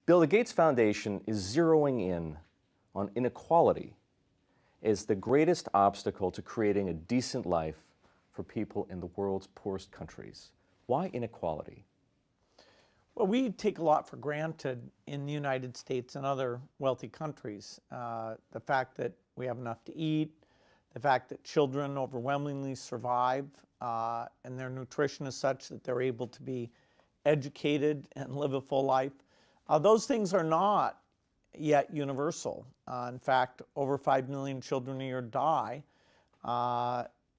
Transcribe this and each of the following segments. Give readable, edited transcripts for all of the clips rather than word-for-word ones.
Bill, the Gates Foundation is zeroing in on inequality as the greatest obstacle to creating a decent life for people in the world's poorest countries. Why inequality? Well, we take a lot for granted in the United States and other wealthy countries. The fact that we have enough to eat, the fact that children overwhelmingly survive and their nutrition is such that they're able to be educated and live a full life. Those things are not yet universal. In fact, over 5 million children a year die,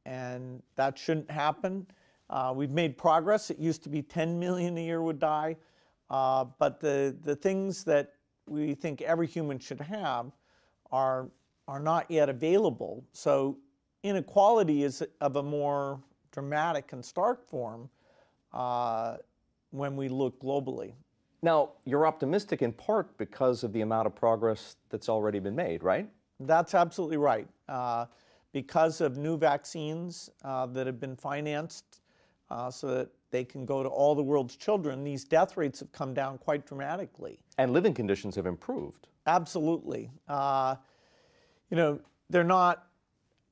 and that shouldn't happen. We've made progress. It used to be 10 million a year would die, but the things that we think every human should have are not yet available. So inequality is of a more dramatic and stark form when we look globally. Now, you're optimistic in part because of the amount of progress that's already been made, right? That's absolutely right. Because of new vaccines that have been financed so that they can go to all the world's children, these death rates have come down quite dramatically. And living conditions have improved. Absolutely. You know, they're not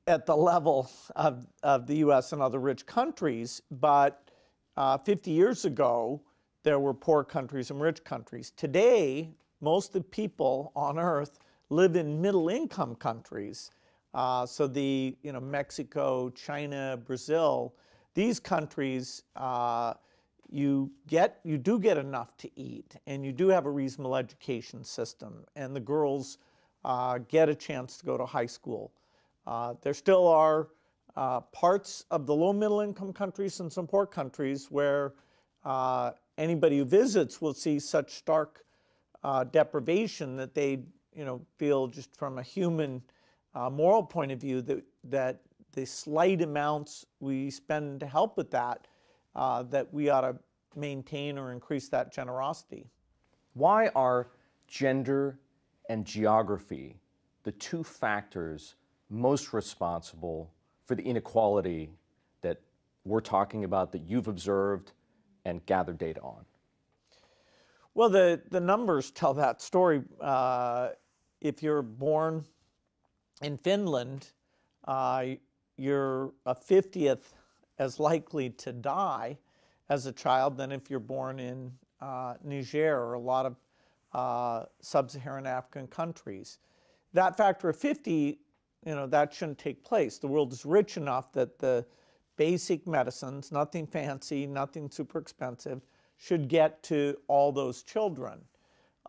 at the level of the U.S. and other rich countries, but 50 years ago, there were poor countries and rich countries. Today, most of the people on Earth live in middle-income countries. So Mexico, China, Brazil, these countries, you do get enough to eat, and you do have a reasonable education system, and the girls get a chance to go to high school. There still are parts of the low middle-income countries and some poor countries where anybody who visits will see such stark deprivation that they feel, just from a human moral point of view, that the slight amounts we spend to help with that, that we ought to maintain or increase that generosity. Why are gender and geography the two factors most responsible for the inequality that we're talking about, that you've observed and gathered data on? Well, the numbers tell that story. If you're born in Finland, you're a 50th as likely to die as a child than if you're born in Niger or a lot of sub-Saharan African countries. That factor of 50, that shouldn't take place. The world is rich enough that the basic medicines, nothing fancy, nothing super expensive, should get to all those children.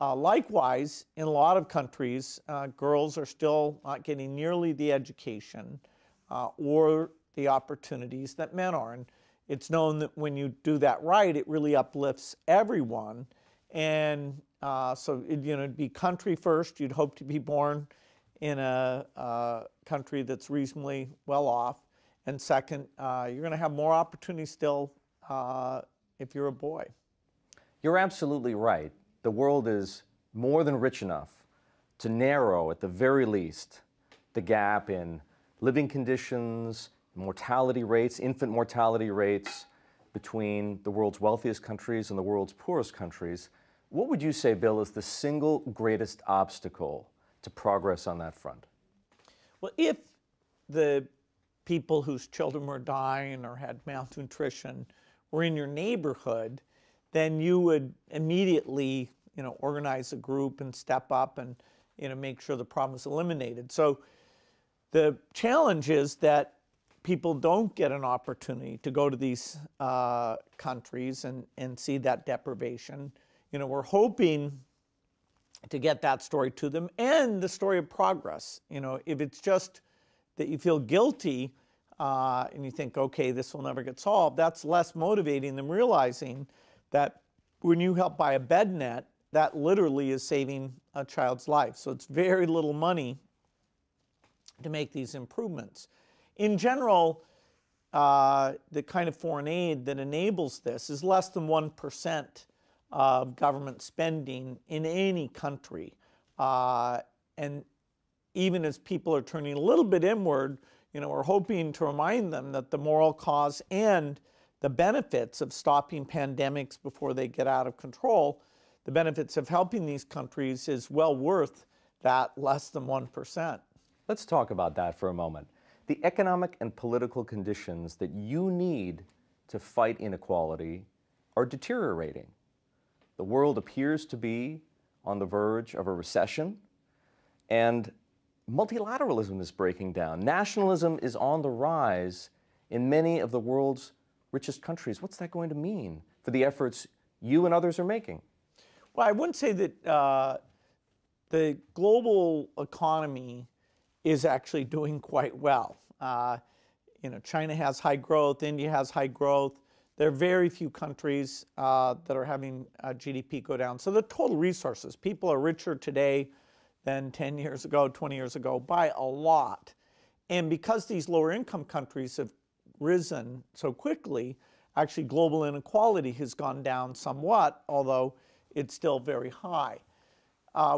Likewise, in a lot of countries, girls are still not getting nearly the education or the opportunities that men are. And it's known that when you do that right, it really uplifts everyone. And so it'd be country first. You'd hope to be born in a country that's reasonably well off. And second, you're going to have more opportunities still if you're a boy. You're absolutely right. The world is more than rich enough to narrow, at the very least, the gap in living conditions, mortality rates, infant mortality rates between the world's wealthiest countries and the world's poorest countries. What would you say, Bill, is the single greatest obstacle to progress on that front? Well, if the people whose children were dying or had malnutrition were in your neighborhood, then you would immediately, organize a group and step up and, make sure the problem is eliminated. So the challenge is that people don't get an opportunity to go to these countries and see that deprivation. We're hoping to get that story to them, and the story of progress. If it's just that you feel guilty and you think, okay, this will never get solved, that's less motivating than realizing that when you help buy a bed net, that literally is saving a child's life. So it's very little money to make these improvements. In general, the kind of foreign aid that enables this is less than 1% of government spending in any country. And even as people are turning a little bit inward, we're hoping to remind them that the moral cause and the benefits of stopping pandemics before they get out of control, the benefits of helping these countries is well worth that less than 1%. Let's talk about that for a moment. The economic and political conditions that you need to fight inequality are deteriorating. The world appears to be on the verge of a recession, and multilateralism is breaking down. Nationalism is on the rise in many of the world's richest countries. What's that going to mean for the efforts you and others are making? Well, I wouldn't say that the global economy is actually doing quite well. China has high growth, India has high growth. There are very few countries that are having GDP go down. So the total resources, people are richer today than 10 years ago, 20 years ago by a lot. And because these lower income countries have risen so quickly, actually global inequality has gone down somewhat, although it's still very high.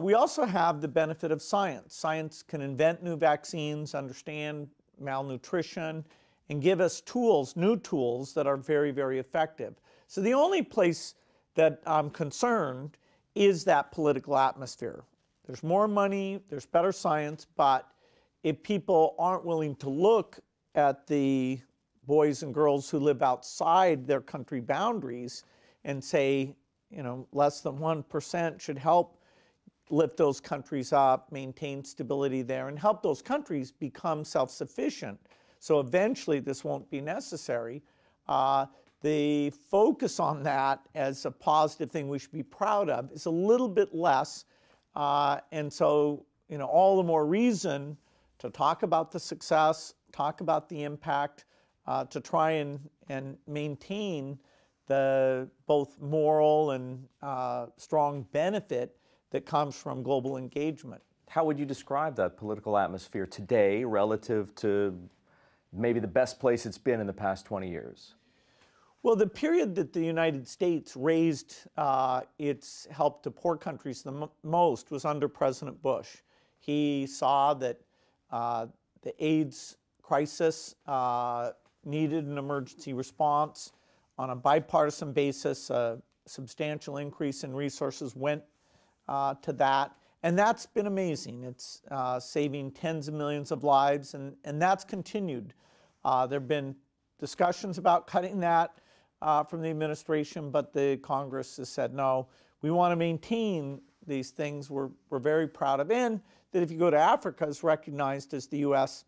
We also have the benefit of science. Science can invent new vaccines, understand malnutrition, and give us tools, new tools that are very, very effective. So the only place that I'm concerned is that political atmosphere. There's more money, there's better science, but if people aren't willing to look at the boys and girls who live outside their country boundaries and say, less than 1% should help lift those countries up, maintain stability there, and help those countries become self-sufficient. So eventually this won't be necessary. The focus on that as a positive thing we should be proud of is a little bit less. And so, all the more reason to talk about the success, talk about the impact, to try and maintain the both moral and strong benefit that comes from global engagement. How would you describe that political atmosphere today relative to maybe the best place it's been in the past 20 years? Well, the period that the United States raised its help to poor countries the most was under President Bush. He saw that the AIDS crisis needed an emergency response. On a bipartisan basis, a substantial increase in resources went to that. And that's been amazing. It's saving tens of millions of lives, and that's continued. There have been discussions about cutting that from the administration, but the Congress has said, no, we want to maintain these things we're very proud of. And that if you go to Africa, is recognized as the U.S.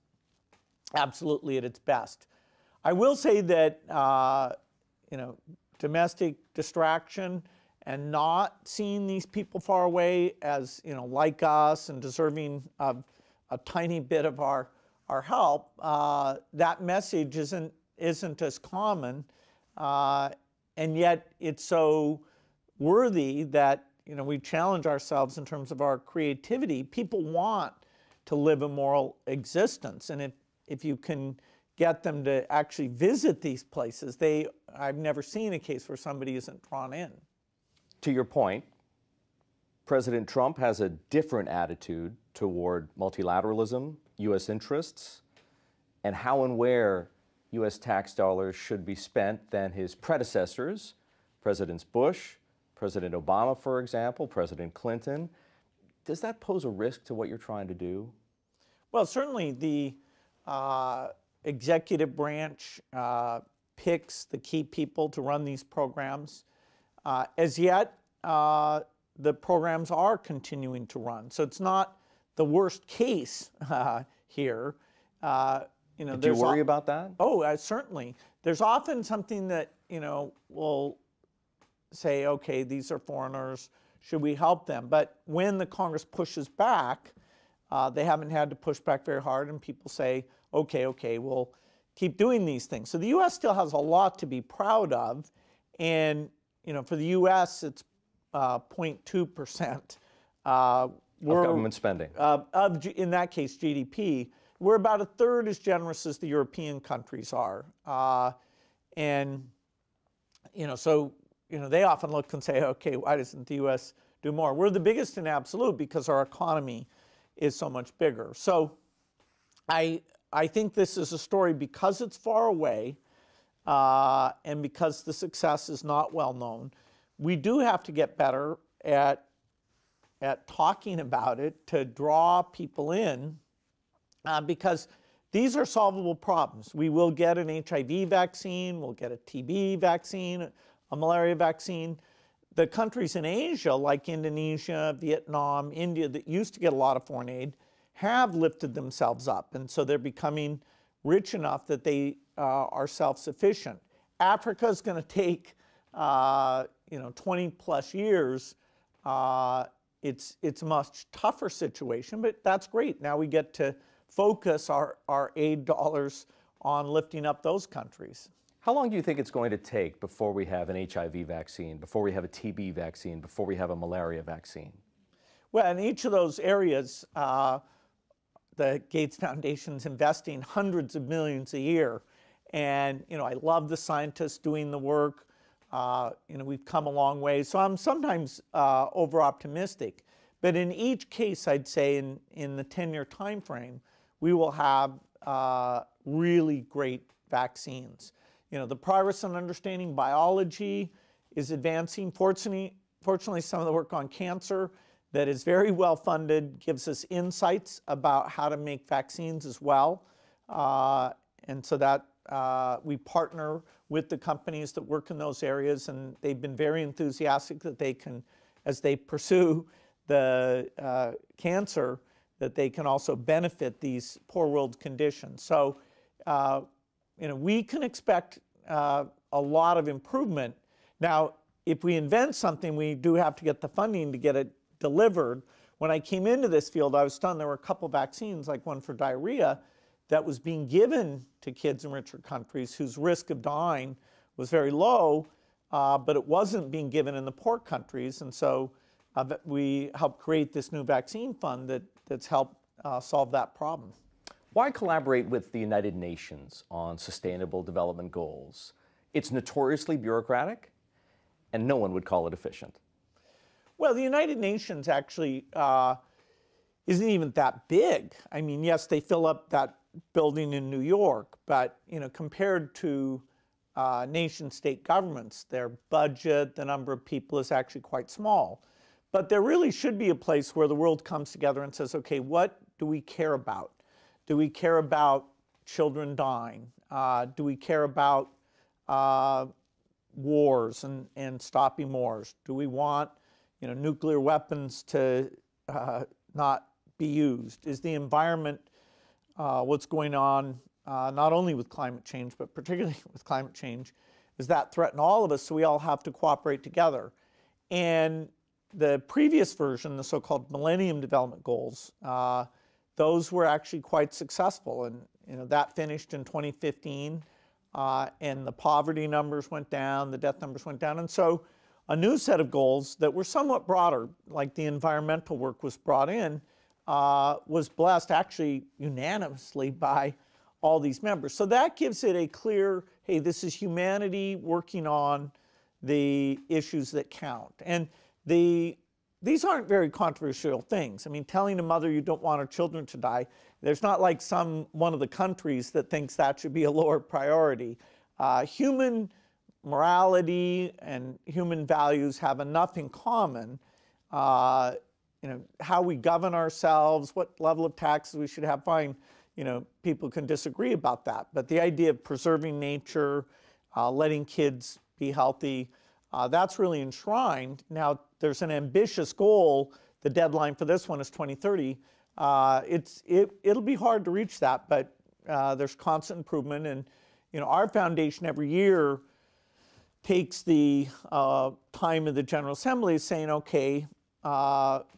absolutely at its best. I will say that, domestic distraction and not seeing these people far away as, like us and deserving of a tiny bit of our help, that message isn't as common, and yet it's so worthy that, we challenge ourselves in terms of our creativity. People want to live a moral existence, and if you can get them to actually visit these places, I've never seen a case where somebody isn't drawn in. To your point, President Trump has a different attitude toward multilateralism, U.S. interests, and how and where U.S. tax dollars should be spent than his predecessors, Presidents Bush, President Obama, for example, President Clinton. Does that pose a risk to what you're trying to do? Well, certainly the executive branch picks the key people to run these programs. As yet, the programs are continuing to run. So it's not the worst case here. Do you worry about that? Oh, certainly. There's often something that, will say, okay, these are foreigners, should we help them? But when the Congress pushes back, they haven't had to push back very hard, and people say, okay, we'll keep doing these things. So the U.S. still has a lot to be proud of, and for the U.S., it's 0.2% of government spending. In that case, GDP. We're about a third as generous as the European countries are. They often look and say, okay, why doesn't the U.S. do more? We're the biggest in absolute because our economy is so much bigger. So I think this is a story because it's far away and because the success is not well known. We do have to get better at talking about it to draw people in, because these are solvable problems. We will get an HIV vaccine, we'll get a TB vaccine, a malaria vaccine. The countries in Asia, like Indonesia, Vietnam, India, that used to get a lot of foreign aid, have lifted themselves up. And so they're becoming rich enough that they are self-sufficient. Africa is going to take 20 plus years. It's a much tougher situation, but that's great. Now we get to focus our aid dollars on lifting up those countries. How long do you think it's going to take before we have an HIV vaccine, before we have a TB vaccine, before we have a malaria vaccine? Well, in each of those areas, the Gates Foundation's investing hundreds of millions a year. And, I love the scientists doing the work. We've come a long way. So I'm sometimes over-optimistic. But in each case, I'd say in the 10-year time frame, we will have really great vaccines. The progress in understanding biology is advancing. Fortunately, some of the work on cancer that is very well funded gives us insights about how to make vaccines as well. And so that we partner with the companies that work in those areas, and they've been very enthusiastic that they can, as they pursue the cancer, that they can also benefit these poor world conditions. So, we can expect a lot of improvement. Now, if we invent something, we do have to get the funding to get it delivered. When I came into this field, I was stunned. There were a couple vaccines, like one for diarrhea, that was being given to kids in richer countries whose risk of dying was very low, but it wasn't being given in the poor countries. And so we helped create this new vaccine fund that's helped solve that problem. Why collaborate with the United Nations on Sustainable Development Goals? It's notoriously bureaucratic, and no one would call it efficient. Well, the United Nations actually isn't even that big. I mean, yes, they fill up that building in New York, but compared to nation-state governments, their budget, the number of people is actually quite small. But there really should be a place where the world comes together and says, okay, what do we care about? Do we care about children dying? Do we care about wars and stopping wars? Do we want nuclear weapons to not be used? Is the environment what's going on, not only with climate change, but particularly with climate change, does that threaten all of us? So we all have to cooperate together. And the previous version, the so-called Millennium Development Goals, those were actually quite successful. And that finished in 2015, and the poverty numbers went down, the death numbers went down. And so a new set of goals that were somewhat broader, like the environmental work was brought in, was blessed actually unanimously by all these members. So that gives it a clear, hey, this is humanity working on the issues that count. And these aren't very controversial things. I mean, telling a mother you don't want her children to die, there's not like one of the countries that thinks that should be a lower priority. Human morality and human values have enough in common. How we govern ourselves, what level of taxes we should have, fine. People can disagree about that. But the idea of preserving nature, letting kids be healthy, that's really enshrined. Now, there's an ambitious goal. The deadline for this one is 2030. It'll be hard to reach that, but there's constant improvement. And our foundation every year takes the time of the General Assembly saying, okay,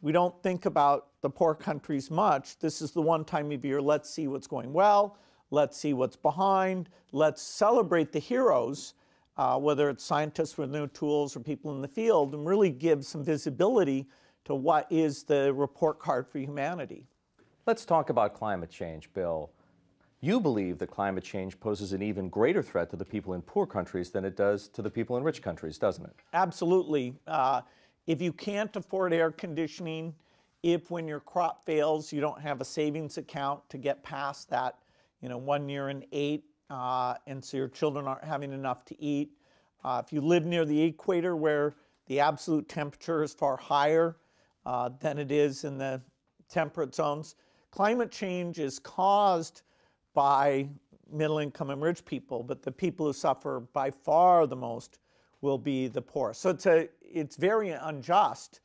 we don't think about the poor countries much. This is the one time of year, let's see what's going well. Let's see what's behind. Let's celebrate the heroes, whether it's scientists with new tools or people in the field, and really give some visibility to what is the report card for humanity. Let's talk about climate change, Bill. You believe that climate change poses an even greater threat to the people in poor countries than it does to the people in rich countries, doesn't it? Absolutely. If you can't afford air conditioning, if when your crop fails, you don't have a savings account to get past that, 1 year in 8, and so your children aren't having enough to eat. If you live near the equator where the absolute temperature is far higher than it is in the temperate zones. Climate change is caused by middle income and rich people, but the people who suffer by far the most will be the poor. So it's very unjust.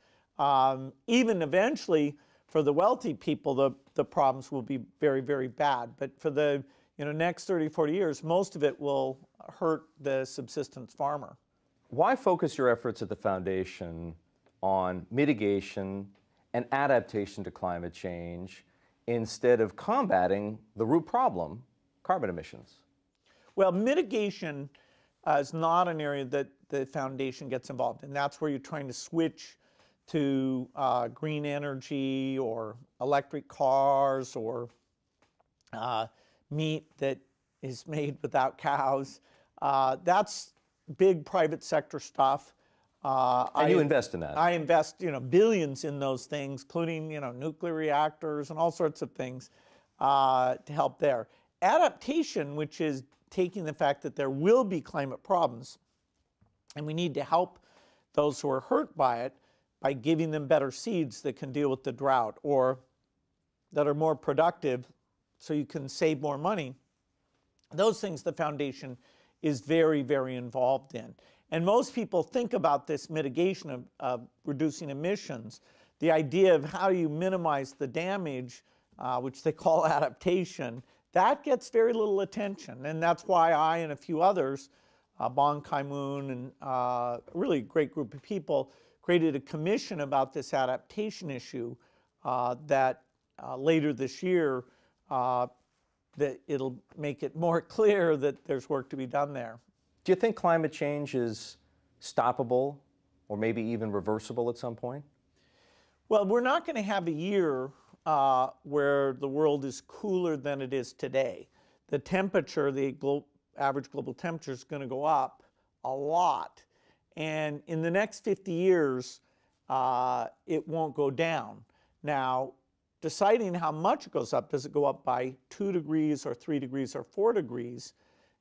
Even eventually, for the wealthy people, the problems will be very, very bad. But for the next 30, 40 years, most of it will hurt the subsistence farmer. Why focus your efforts at the foundation on mitigation and adaptation to climate change instead of combating the root problem, carbon emissions? Well, mitigation is not an area that the foundation gets involved in. That's where you're trying to switch to green energy or electric cars or meat that is made without cows. That's big private sector stuff. And you invest in that. I invest, billions in those things, including, nuclear reactors and all sorts of things to help there. Adaptation, which is taking the fact that there will be climate problems, and we need to help those who are hurt by it by giving them better seeds that can deal with the drought or that are more productive so you can save more money. Those things the foundation is very, very involved in. And most people think about this mitigation of reducing emissions, the idea of how you minimize the damage, which they call adaptation, that gets very little attention. And that's why I and a few others, Bon Ki-moon and a really great group of people, created a commission about this adaptation issue that later this year, that it'll make it more clear that there's work to be done there. Do you think climate change is stoppable or maybe even reversible at some point? Well, we're not going to have a year where the world is cooler than it is today. The temperature, the average global temperature, is going to go up a lot. And in the next 50 years, it won't go down. Now, deciding how much it goes up, does it go up by 2 degrees or 3 degrees or 4 degrees,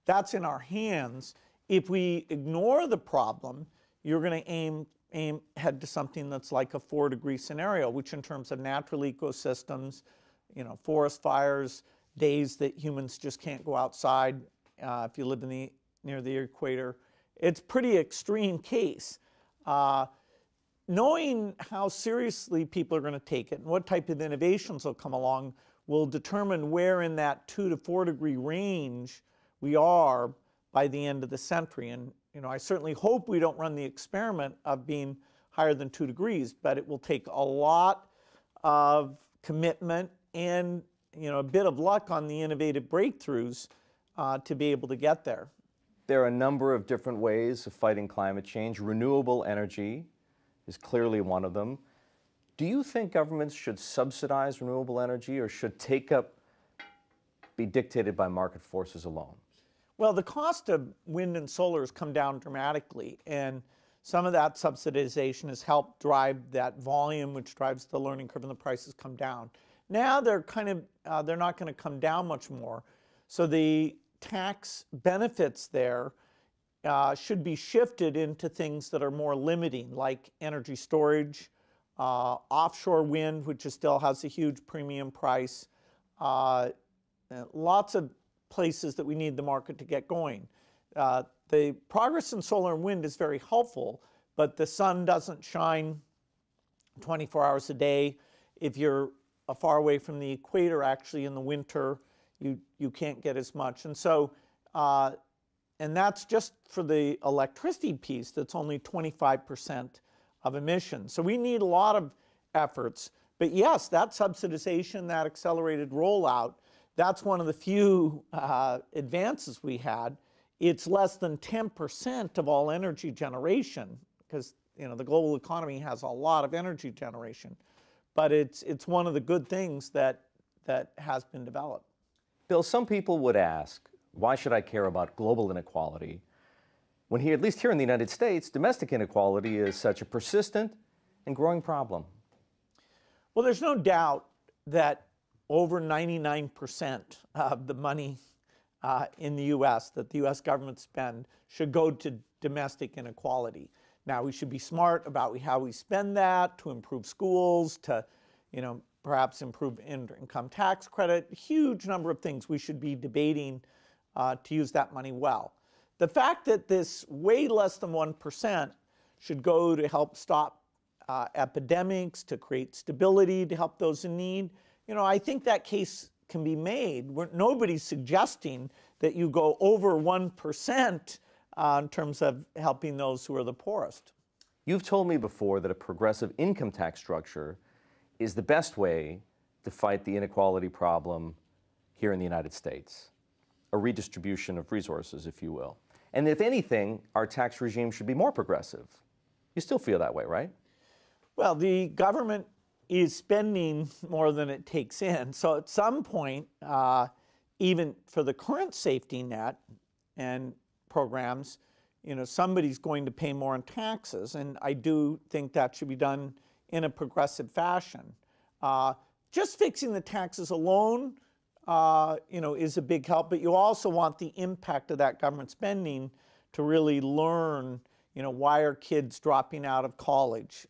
that's in our hands. If we ignore the problem, you're going to aim head to something that's like a 4-degree scenario, which in terms of natural ecosystems, forest fires, days that humans just can't go outside if you live near the equator, it's pretty extreme case. Knowing how seriously people are going to take it and what type of innovations will come along will determine where in that 2 to 4 degree range we are by the end of the century. And I certainly hope we don't run the experiment of being higher than 2 degrees, but it will take a lot of commitment and a bit of luck on the innovative breakthroughs to be able to get there. There are a number of different ways of fighting climate change. Renewable energy is clearly one of them. Do you think governments should subsidize renewable energy or should take-up be dictated by market forces alone? Well, the cost of wind and solar has come down dramatically, and some of that subsidization has helped drive that volume, which drives the learning curve, and the prices come down. Now they're they're not going to come down much more. So the tax benefits there should be shifted into things that are more limiting, like energy storage, offshore wind, which still has a huge premium price, lots of places that we need the market to get going. The progress in solar and wind is very helpful, but the sun doesn't shine 24 hours a day. If you're far away from the equator, actually in the winter, you can't get as much. And so, and that's just for the electricity piece, that's only 25% of emissions. So we need a lot of efforts. But yes, that subsidization, that accelerated rollout, that's one of the few advances we had. It's less than 10% of all energy generation, because the global economy has a lot of energy generation. But it's one of the good things that has been developed. Bill, some people would ask, why should I care about global inequality when at least here in the United States, domestic inequality is such a persistent and growing problem? Well, there's no doubt that over 99% of the money in the U.S. that the U.S. government spend should go to domestic inequality. Now, we should be smart about how we spend that to improve schools, to, perhaps improve income tax credit, huge number of things we should be debating to use that money well. The fact that this way less than 1% should go to help stop epidemics, to create stability, to help those in need, I think that case can be made. Nobody's suggesting that you go over 1% in terms of helping those who are the poorest. You've told me before that a progressive income tax structure is the best way to fight the inequality problem here in the United States, a redistribution of resources, if you will. And if anything, our tax regime should be more progressive. You still feel that way, right? Well, the government is spending more than it takes in. So at some point, even for the current safety net and programs, somebody's going to pay more in taxes. And I do think that should be done in a progressive fashion. Just fixing the taxes alone, is a big help, but you also want the impact of that government spending to really learn, why are kids dropping out of college?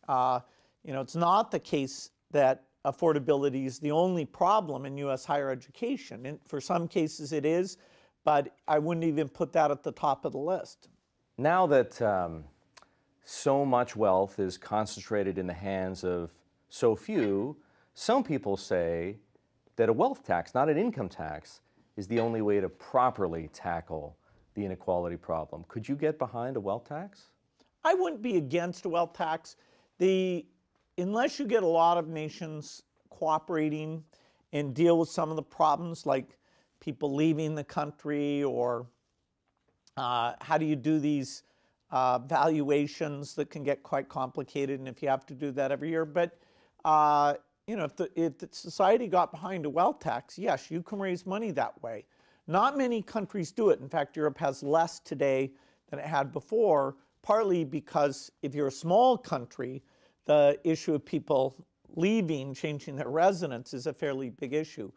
It's not the case that affordability is the only problem in U.S. higher education. And for some cases it is, but I wouldn't even put that at the top of the list. Now that so much wealth is concentrated in the hands of so few, some people say that a wealth tax, not an income tax, is the only way to properly tackle the inequality problem. Could you get behind a wealth tax? I wouldn't be against a wealth tax. Unless you get a lot of nations cooperating and deal with some of the problems like people leaving the country, or how do you do these valuations that can get quite complicated, and if you have to do that every year. But if the society got behind a wealth tax, yes, you can raise money that way. Not many countries do it. In fact, Europe has less today than it had before, partly because if you're a small country, the issue of people leaving, changing their residence is a fairly big issue.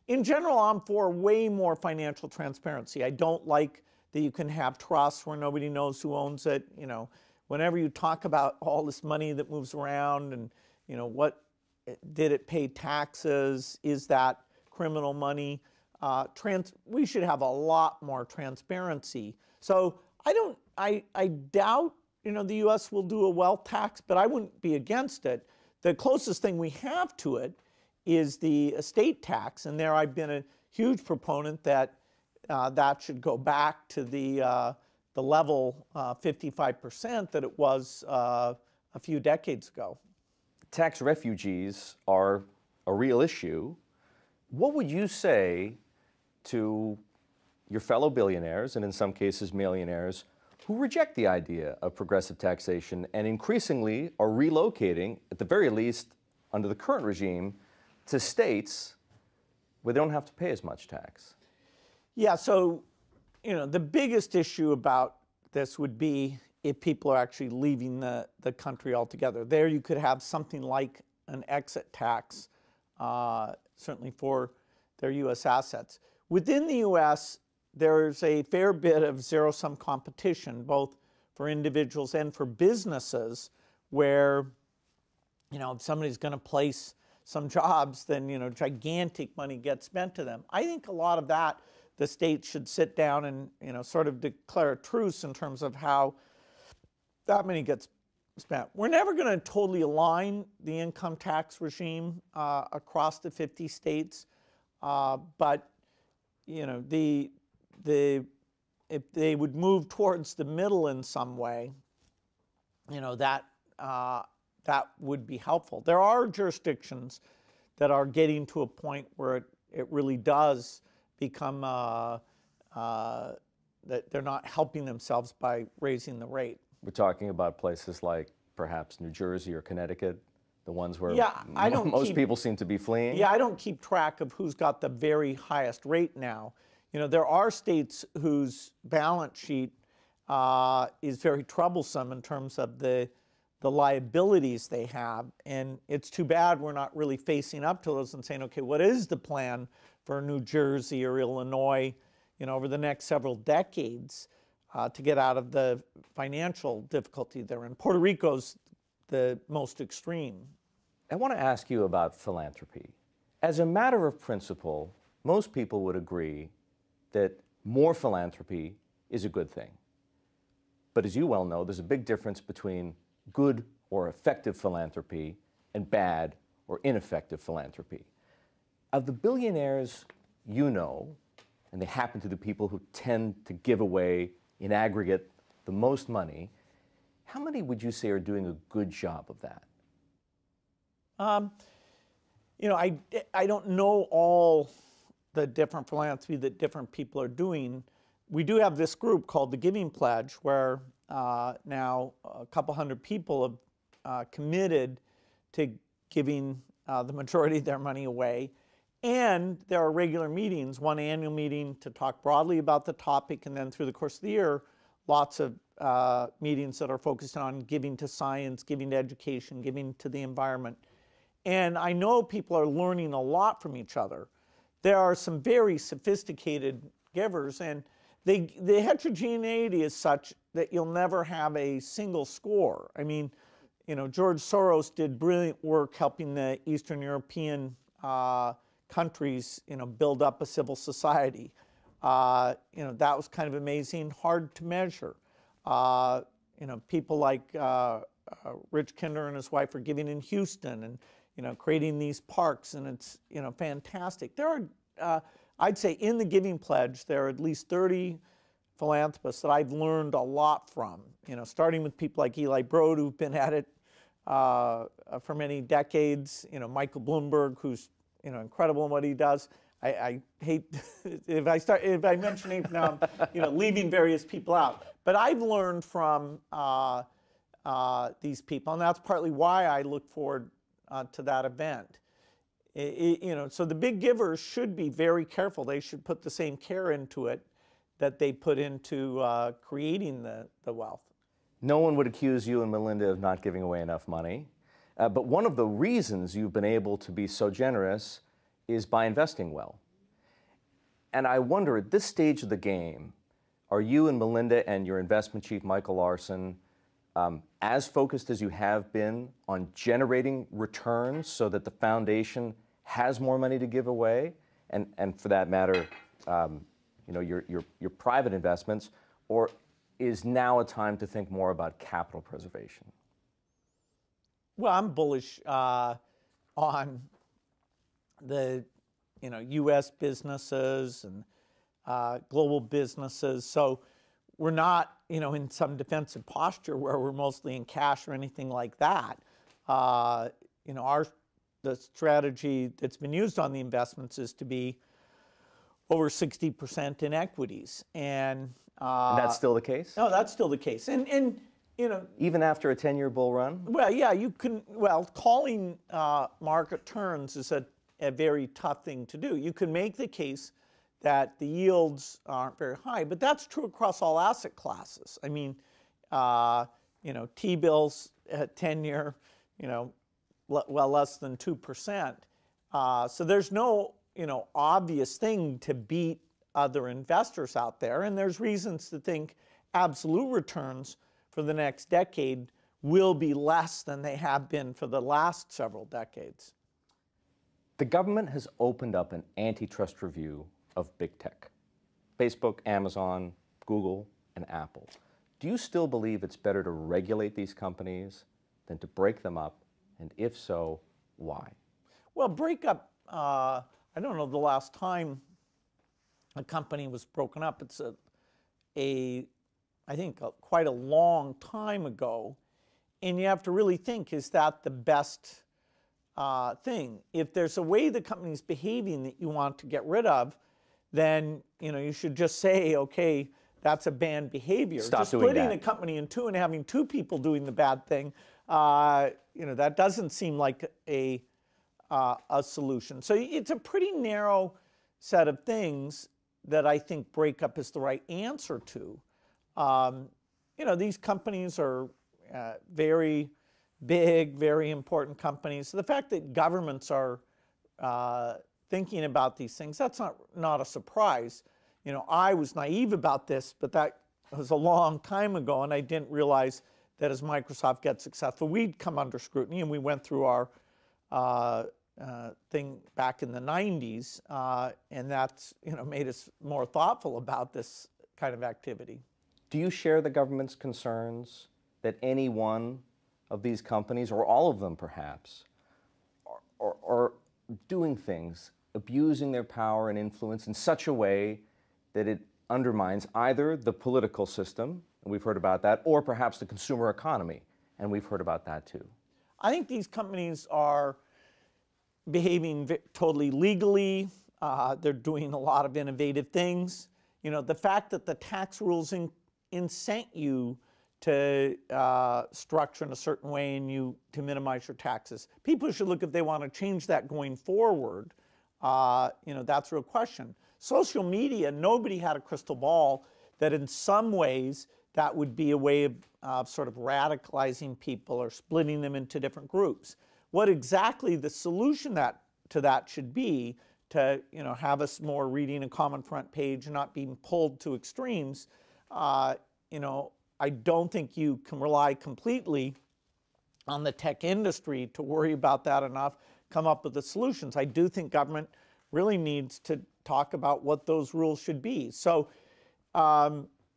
In general, I'm for way more financial transparency. I don't like that you can have trusts where nobody knows who owns it. Whenever you talk about all this money that moves around and, what did it pay taxes? Is that criminal money? We should have a lot more transparency. So I doubt, the U.S. will do a wealth tax, but I wouldn't be against it. The closest thing we have to it is the estate tax, and there I've been a huge proponent that that should go back to the level 55% that it was a few decades ago. Tax refugees are a real issue. What would you say to your fellow billionaires, and in some cases millionaires, who reject the idea of progressive taxation and increasingly are relocating, at the very least under the current regime, to states where they don't have to pay as much tax? Yeah, so the biggest issue about this would be if people are actually leaving the country altogether. There you could have something like an exit tax, certainly for their U.S. assets. Within the U.S., there's a fair bit of zero-sum competition, both for individuals and for businesses, where, if somebody's going to place some jobs, then, gigantic money gets spent to them. I think a lot of that, the state should sit down and, sort of declare a truce in terms of how that money gets spent. We're never going to totally align the income tax regime across the 50 states, but, if they would move towards the middle in some way, that would be helpful. There are jurisdictions that are getting to a point where it really does become that they're not helping themselves by raising the rate. We're talking about places like perhaps New Jersey or Connecticut, the ones where most people seem to be fleeing. Yeah, I don't keep track of who's got the very highest rate now. There are states whose balance sheet is very troublesome in terms of the liabilities they have, and it's too bad we're not really facing up to those and saying, okay, what is the plan for New Jersey or Illinois, over the next several decades? to get out of the financial difficulty they're in. Puerto Rico's the most extreme. I want to ask you about philanthropy. As a matter of principle, most people would agree that more philanthropy is a good thing. But as you well know, there's a big difference between good or effective philanthropy and bad or ineffective philanthropy. Of the billionaires you know, and they happen to be the people who tend to give away in aggregate the most money, how many would you say are doing a good job of that? You know, I don't know all the different philanthropy that different people are doing. We do have this group called the Giving Pledge, where now a couple hundred people have committed to giving the majority of their money away. And there are regular meetings, one annual meeting to talk broadly about the topic, and then through the course of the year, lots of meetings that are focused on giving to science, giving to education, giving to the environment. And I know people are learning a lot from each other. There are some very sophisticated givers, and the heterogeneity is such that you'll never have a single score. I mean, you know, George Soros did brilliant work helping the Eastern European countries, you know, build up a civil society. You know, that was kind of amazing, hard to measure. You know, people like Rich Kinder and his wife are giving in Houston and, you know, creating these parks, and it's, you know, fantastic. There are, I'd say in the Giving Pledge, there are at least 30 philanthropists that I've learned a lot from, you know, starting with people like Eli Broad, who've been at it for many decades, you know, Michael Bloomberg, who's, you know, incredible in what he does. I hate if I mention names now, I'm, you know, leaving various people out. But I've learned from these people, and that's partly why I look forward to that event. You know, so the big givers should be very careful. They should put the same care into it that they put into creating the wealth. No one would accuse you and Melinda of not giving away enough money. But one of the reasons you've been able to be so generous is by investing well. And I wonder, at this stage of the game, are you and Melinda and your investment chief, Michael Larson, as focused as you have been on generating returns so that the foundation has more money to give away? And for that matter, you know, your private investments, or is now a time to think more about capital preservation? Well, I'm bullish on the, you know, U.S. businesses and global businesses. So we're not, you know, in some defensive posture where we're mostly in cash or anything like that. You know, the strategy that's been used on the investments is to be over 60% in equities, and that's still the case? No, that's still the case, and you know, even after a 10-year bull run? Well, yeah, you can. Well, calling market turns is a very tough thing to do. You can make the case that the yields aren't very high, but that's true across all asset classes. I mean, you know, T-bills at 10-year, you know, well less than 2%. So there's no, you know, obvious thing to beat other investors out there, and there's reasons to think absolute returns for the next decade will be less than they have been for the last several decades. The government has opened up an antitrust review of big tech, Facebook, Amazon, Google, and Apple. Do you still believe it's better to regulate these companies than to break them up? And if so, why? Well, break up, I don't know the last time a company was broken up. It's I think quite a long time ago. And you have to really think, is that the best thing? If there's a way the company's behaving that you want to get rid of, then, you know, you should just say, okay, that's a banned behavior. Stop just doing splitting that. a company in two and having two people doing the bad thing, you know, that doesn't seem like a solution. So it's a pretty narrow set of things that I think breakup is the right answer to. You know, these companies are very big, very important companies. So the fact that governments are thinking about these things, that's not a surprise. You know, I was naive about this, but that it was a long time ago, and I didn't realize that as Microsoft gets successful, we'd come under scrutiny, and we went through our thing back in the 90s, and that's made us more thoughtful about this kind of activity. Do you share the government's concerns that any one of these companies, or all of them perhaps, are doing things, abusing their power and influence in such a way that it undermines either the political system, and we've heard about that, or perhaps the consumer economy, and we've heard about that too? I think these companies are behaving totally legally. They're doing a lot of innovative things. The fact that the tax rules incent you to structure in a certain way and to minimize your taxes. People should look if they want to change that going forward. That's a real question. Social media, nobody had a crystal ball that in some ways that would be a way of sort of radicalizing people or splitting them into different groups. What exactly the solution to that should be to have us more reading a common front page and not being pulled to extremes, I don't think you can rely completely on the tech industry to worry about that enough, come up with the solutions. I do think government really needs to talk about what those rules should be. So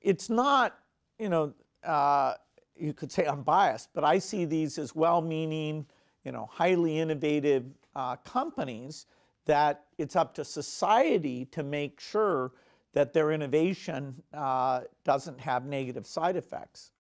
it's not, you could say I'm biased, but I see these as well-meaning, highly innovative companies that it's up to society to make sure that their innovation doesn't have negative side effects.